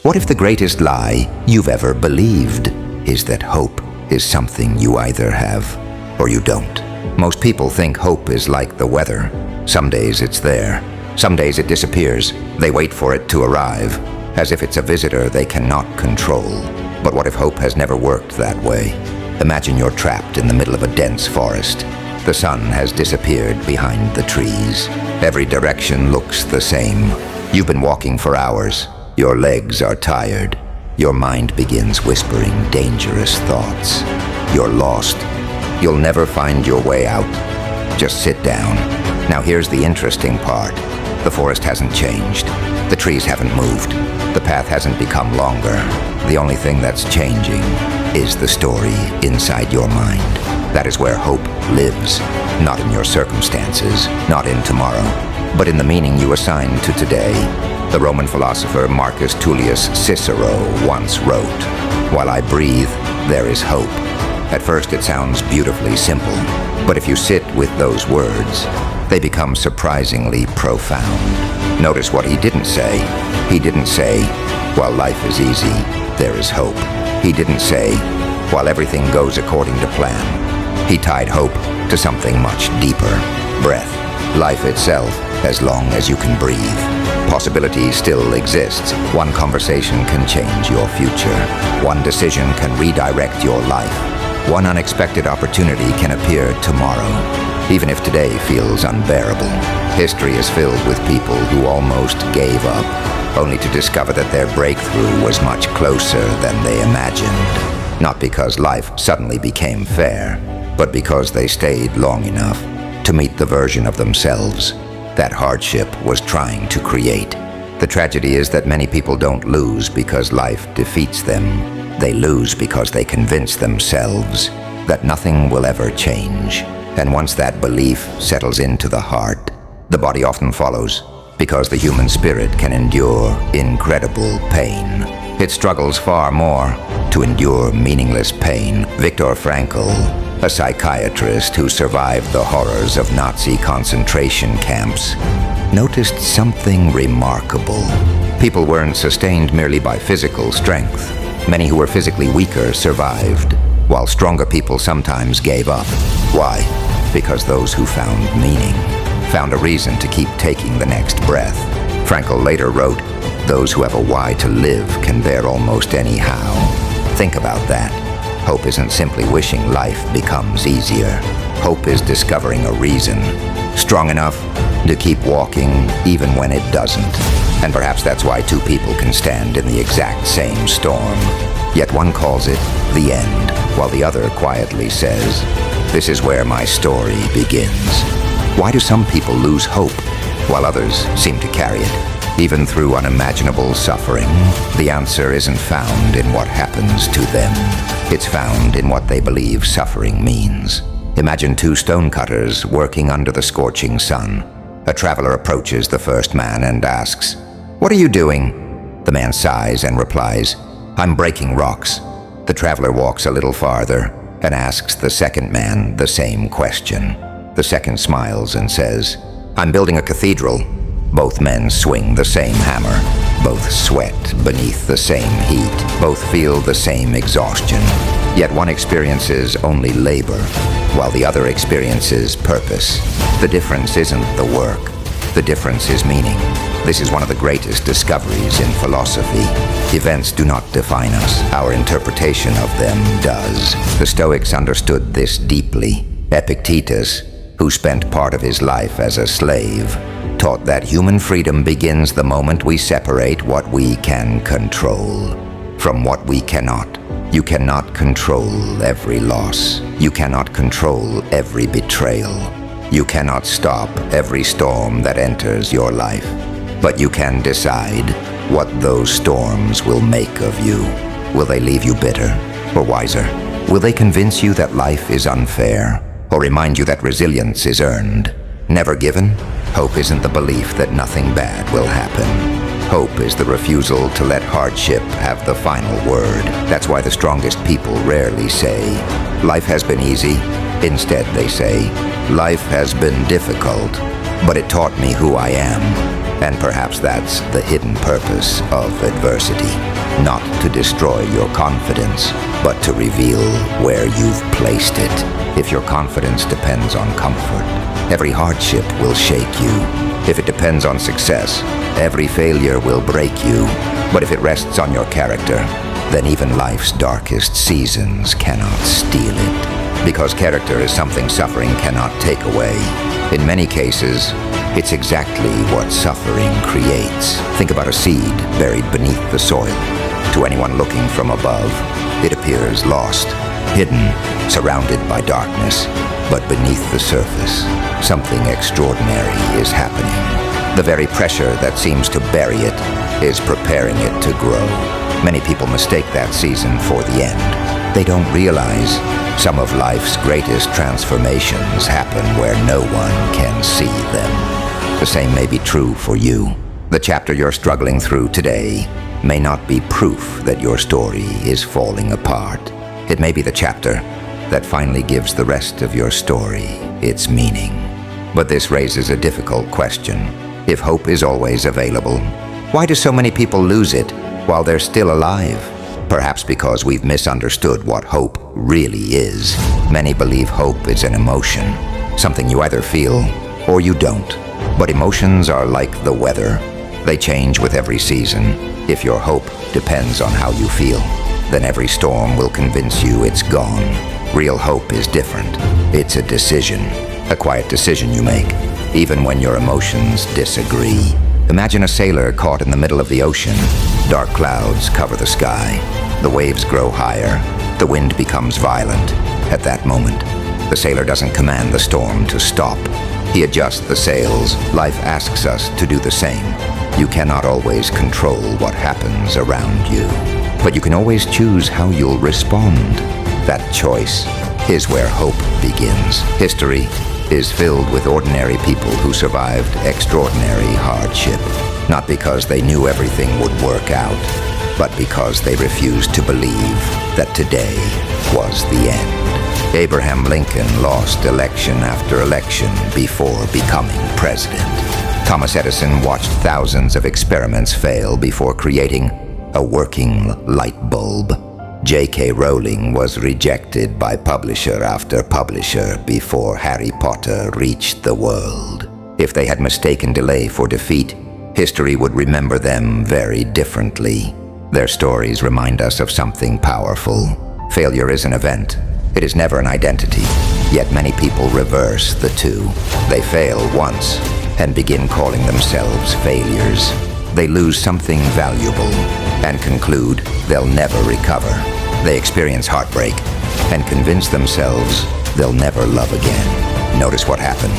What if the greatest lie you've ever believed is that hope is something you either have or you don't? Most people think hope is like the weather. Some days it's there. Some days it disappears. They wait for it to arrive, as if it's a visitor they cannot control. But what if hope has never worked that way? Imagine you're trapped in the middle of a dense forest. The sun has disappeared behind the trees. Every direction looks the same. You've been walking for hours. Your legs are tired. Your mind begins whispering dangerous thoughts. You're lost. You'll never find your way out. Just sit down. Now here's the interesting part. The forest hasn't changed. The trees haven't moved. The path hasn't become longer. The only thing that's changing is the story inside your mind. That is where hope lives. Not in your circumstances, not in tomorrow, but in the meaning you assign to today. The Roman philosopher Marcus Tullius Cicero once wrote, "While I breathe, there is hope." At first it sounds beautifully simple, but if you sit with those words, they become surprisingly profound. Notice what he didn't say. He didn't say, "While life is easy, there is hope." He didn't say, "While everything goes according to plan." He tied hope to something much deeper. Breath. Life itself, as long as you can breathe. Possibility still exists. One conversation can change your future. One decision can redirect your life. One unexpected opportunity can appear tomorrow, even if today feels unbearable. History is filled with people who almost gave up, only to discover that their breakthrough was much closer than they imagined. Not because life suddenly became fair, but because they stayed long enough to meet the version of themselves that hardship was trying to create. The tragedy is that many people don't lose because life defeats them. They lose because they convince themselves that nothing will ever change. And once that belief settles into the heart, the body often follows, because the human spirit can endure incredible pain. It struggles far more to endure meaningless pain. Viktor Frankl, a psychiatrist who survived the horrors of Nazi concentration camps, noticed something remarkable. People weren't sustained merely by physical strength. Many who were physically weaker survived, while stronger people sometimes gave up. Why? Because those who found meaning found a reason to keep taking the next breath. Frankl later wrote, "Those who have a why to live can bear almost anyhow." Think about that. Hope isn't simply wishing life becomes easier. Hope is discovering a reason strong enough to keep walking even when it doesn't. And perhaps that's why two people can stand in the exact same storm. Yet one calls it the end, while the other quietly says, "This is where my story begins." Why do some people lose hope, while others seem to carry it, even through unimaginable suffering? The answer isn't found in what happens to them. It's found in what they believe suffering means. Imagine two stonecutters working under the scorching sun. A traveler approaches the first man and asks, "What are you doing?" The man sighs and replies, "I'm breaking rocks." The traveler walks a little farther and asks the second man the same question. The second smiles and says, "I'm building a cathedral." Both men swing the same hammer. Both sweat beneath the same heat. Both feel the same exhaustion. Yet one experiences only labor, while the other experiences purpose. The difference isn't the work. The difference is meaning. This is one of the greatest discoveries in philosophy. Events do not define us. Our interpretation of them does. The Stoics understood this deeply. Epictetus, who spent part of his life as a slave, taught that human freedom begins the moment we separate what we can control from what we cannot. You cannot control every loss. You cannot control every betrayal. You cannot stop every storm that enters your life. But you can decide what those storms will make of you. Will they leave you bitter or wiser? Will they convince you that life is unfair or remind you that resilience is earned? Never given? Hope isn't the belief that nothing bad will happen. Hope is the refusal to let hardship have the final word. That's why the strongest people rarely say, "Life has been easy." Instead, they say, "Life has been difficult, but it taught me who I am." And perhaps that's the hidden purpose of adversity. Not to destroy your confidence, but to reveal where you've placed it. If your confidence depends on comfort, every hardship will shake you. If it depends on success, every failure will break you. But if it rests on your character, then even life's darkest seasons cannot steal it. Because character is something suffering cannot take away. In many cases, it's exactly what suffering creates. Think about a seed buried beneath the soil. To anyone looking from above, it appears lost, hidden, surrounded by darkness. But beneath the surface, something extraordinary is happening. The very pressure that seems to bury it is preparing it to grow. Many people mistake that season for the end. They don't realize some of life's greatest transformations happen where no one can see them. The same may be true for you. The chapter you're struggling through today may not be proof that your story is falling apart. It may be the chapter that finally gives the rest of your story its meaning. But this raises a difficult question. If hope is always available, why do so many people lose it while they're still alive? Perhaps because we've misunderstood what hope really is. Many believe hope is an emotion, something you either feel or you don't. But emotions are like the weather. They change with every season. If your hope depends on how you feel, then every storm will convince you it's gone. Real hope is different. It's a decision, a quiet decision you make, even when your emotions disagree. Imagine a sailor caught in the middle of the ocean. Dark clouds cover the sky. The waves grow higher. The wind becomes violent. At that moment, the sailor doesn't command the storm to stop. He adjusts the sails. Life asks us to do the same. You cannot always control what happens around you, but you can always choose how you'll respond. That choice is where hope begins. History is filled with ordinary people who survived extraordinary hardship, not because they knew everything would work out, but because they refused to believe that today was the end. Abraham Lincoln lost election after election before becoming president. Thomas Edison watched thousands of experiments fail before creating a working light bulb. J.K. Rowling was rejected by publisher after publisher before Harry Potter reached the world. If they had mistaken delay for defeat, history would remember them very differently. Their stories remind us of something powerful. Failure is an event. It is never an identity. Yet many people reverse the two. They fail once and begin calling themselves failures. They lose something valuable and conclude they'll never recover. They experience heartbreak and convince themselves they'll never love again. Notice what happened.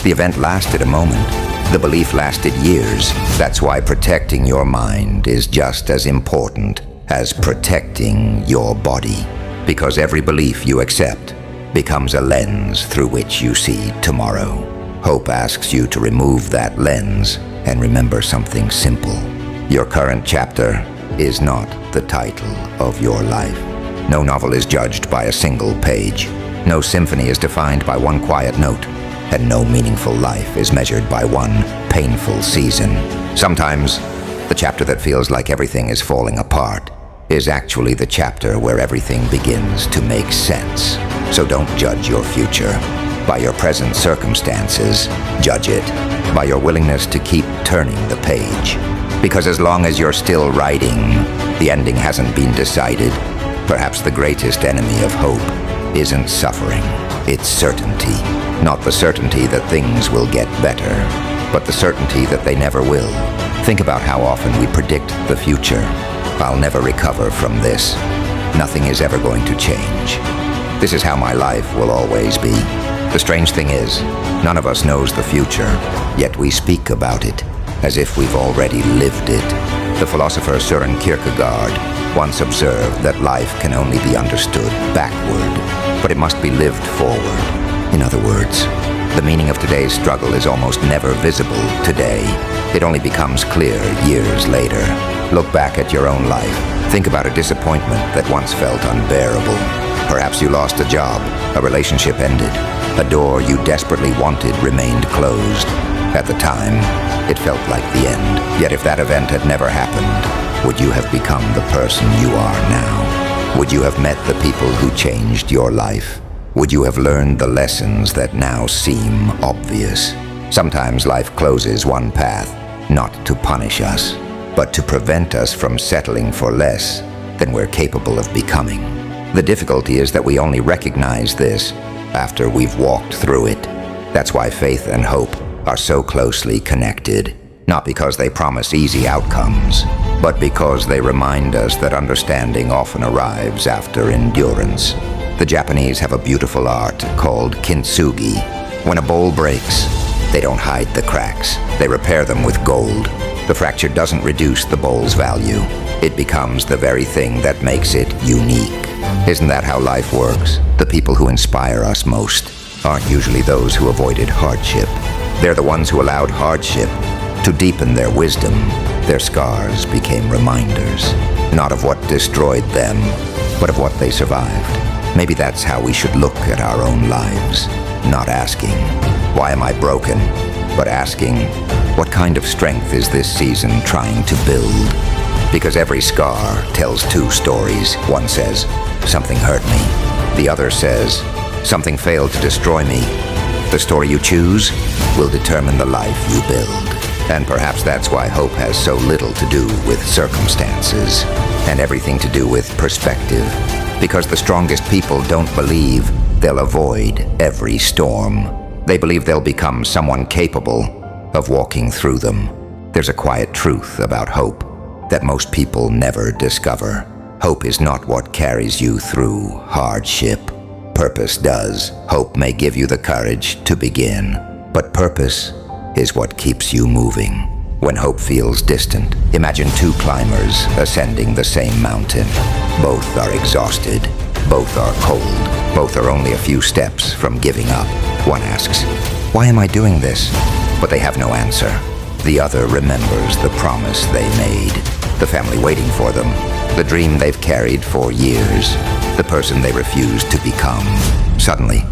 The event lasted a moment. The belief lasted years. That's why protecting your mind is just as important as protecting your body. Because every belief you accept becomes a lens through which you see tomorrow. Hope asks you to remove that lens and remember something simple. Your current chapter is not the title of your life. No novel is judged by a single page. No symphony is defined by one quiet note. And no meaningful life is measured by one painful season. Sometimes, the chapter that feels like everything is falling apart is actually the chapter where everything begins to make sense. So don't judge your future by your present circumstances. Judge it by your willingness to keep turning the page. Because as long as you're still writing, the ending hasn't been decided. Perhaps the greatest enemy of hope isn't suffering, it's certainty. Not the certainty that things will get better, but the certainty that they never will. Think about how often we predict the future. I'll never recover from this. Nothing is ever going to change. This is how my life will always be. The strange thing is, none of us knows the future, yet we speak about it as if we've already lived it. The philosopher Søren Kierkegaard once observed that life can only be understood backward, but it must be lived forward. In other words, the meaning of today's struggle is almost never visible today. It only becomes clear years later. Look back at your own life. Think about a disappointment that once felt unbearable. Perhaps you lost a job, a relationship ended, a door you desperately wanted remained closed. At the time, it felt like the end. Yet if that event had never happened, would you have become the person you are now? Would you have met the people who changed your life? Would you have learned the lessons that now seem obvious? Sometimes life closes one path, not to punish us, but to prevent us from settling for less than we're capable of becoming. The difficulty is that we only recognize this after we've walked through it. That's why faith and hope are so closely connected, not because they promise easy outcomes, but because they remind us that understanding often arrives after endurance. The Japanese have a beautiful art called kintsugi. When a bowl breaks, they don't hide the cracks. They repair them with gold. The fracture doesn't reduce the bowl's value. It becomes the very thing that makes it unique. Isn't that how life works? The people who inspire us most aren't usually those who avoided hardship. They're the ones who allowed hardship to deepen their wisdom. Their scars became reminders, not of what destroyed them, but of what they survived. Maybe that's how we should look at our own lives, not asking, why am I broken? But asking, what kind of strength is this season trying to build? Because every scar tells two stories. One says, something hurt me. The other says, something failed to destroy me. The story you choose will determine the life you build. And perhaps that's why hope has so little to do with circumstances and everything to do with perspective. Because the strongest people don't believe they'll avoid every storm. They believe they'll become someone capable of walking through them. There's a quiet truth about hope that most people never discover. Hope is not what carries you through hardship. Purpose does. Hope may give you the courage to begin, but purpose is what keeps you moving. When hope feels distant, imagine two climbers ascending the same mountain. Both are exhausted. Both are cold. Both are only a few steps from giving up. One asks, why am I doing this? But they have no answer. The other remembers the promise they made, the family waiting for them, the dream they've carried for years, the person they refused to become. Suddenly,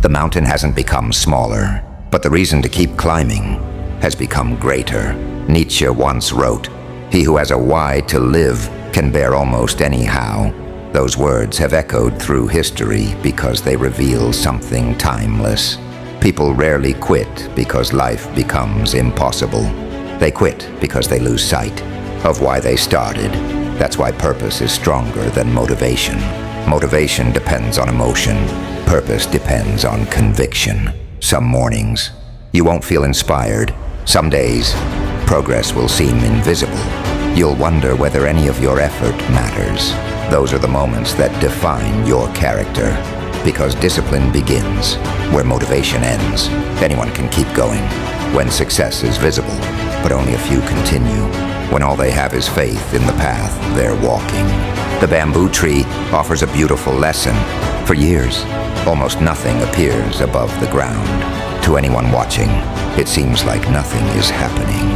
the mountain hasn't become smaller, but the reason to keep climbing has become greater. Nietzsche once wrote, "He who has a why to live can bear almost any how." Those words have echoed through history because they reveal something timeless. People rarely quit because life becomes impossible. They quit because they lose sight of why they started. That's why purpose is stronger than motivation. Motivation depends on emotion. Purpose depends on conviction. Some mornings, you won't feel inspired. Some days, progress will seem invisible. You'll wonder whether any of your effort matters. Those are the moments that define your character. Because discipline begins where motivation ends. Anyone can keep going when success is visible, but only a few continue when all they have is faith in the path they're walking. The bamboo tree offers a beautiful lesson. For years, almost nothing appears above the ground. To anyone watching, it seems like nothing is happening.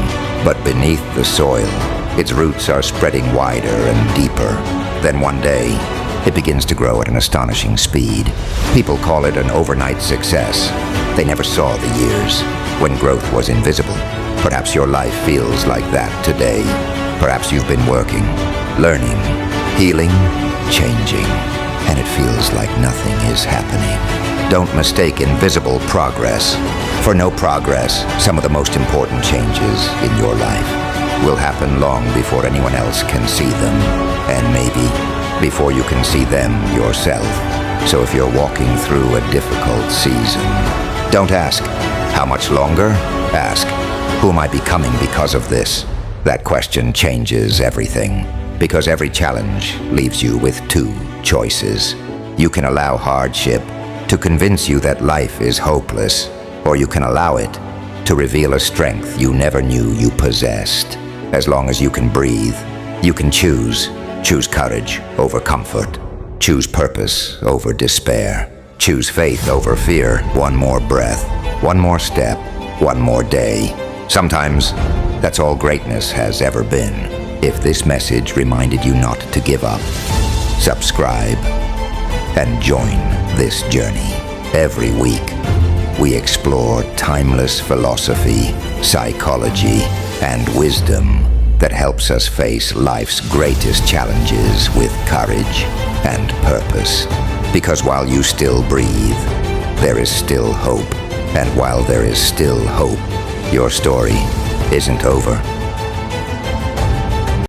But beneath the soil, its roots are spreading wider and deeper. Then one day, it begins to grow at an astonishing speed. People call it an overnight success. They never saw the years when growth was invisible. Perhaps your life feels like that today. Perhaps you've been working, learning, healing, changing, and it feels like nothing is happening. Don't mistake invisible progress for no progress. Some of the most important changes in your life will happen long before anyone else can see them, and maybe before you can see them yourself. So if you're walking through a difficult season, don't ask, how much longer? Ask, who am I becoming because of this? That question changes everything, because every challenge leaves you with two choices. You can allow hardship to convince you that life is hopeless, or you can allow it to reveal a strength you never knew you possessed. As long as you can breathe, you can choose. Choose courage over comfort. Choose purpose over despair. Choose faith over fear. One more breath, one more step, one more day. Sometimes that's all greatness has ever been. If this message reminded you not to give up, subscribe and join this journey. Every week, we explore timeless philosophy, psychology, and wisdom that helps us face life's greatest challenges with courage and purpose. Because while you still breathe, there is still hope. And while there is still hope, your story isn't over.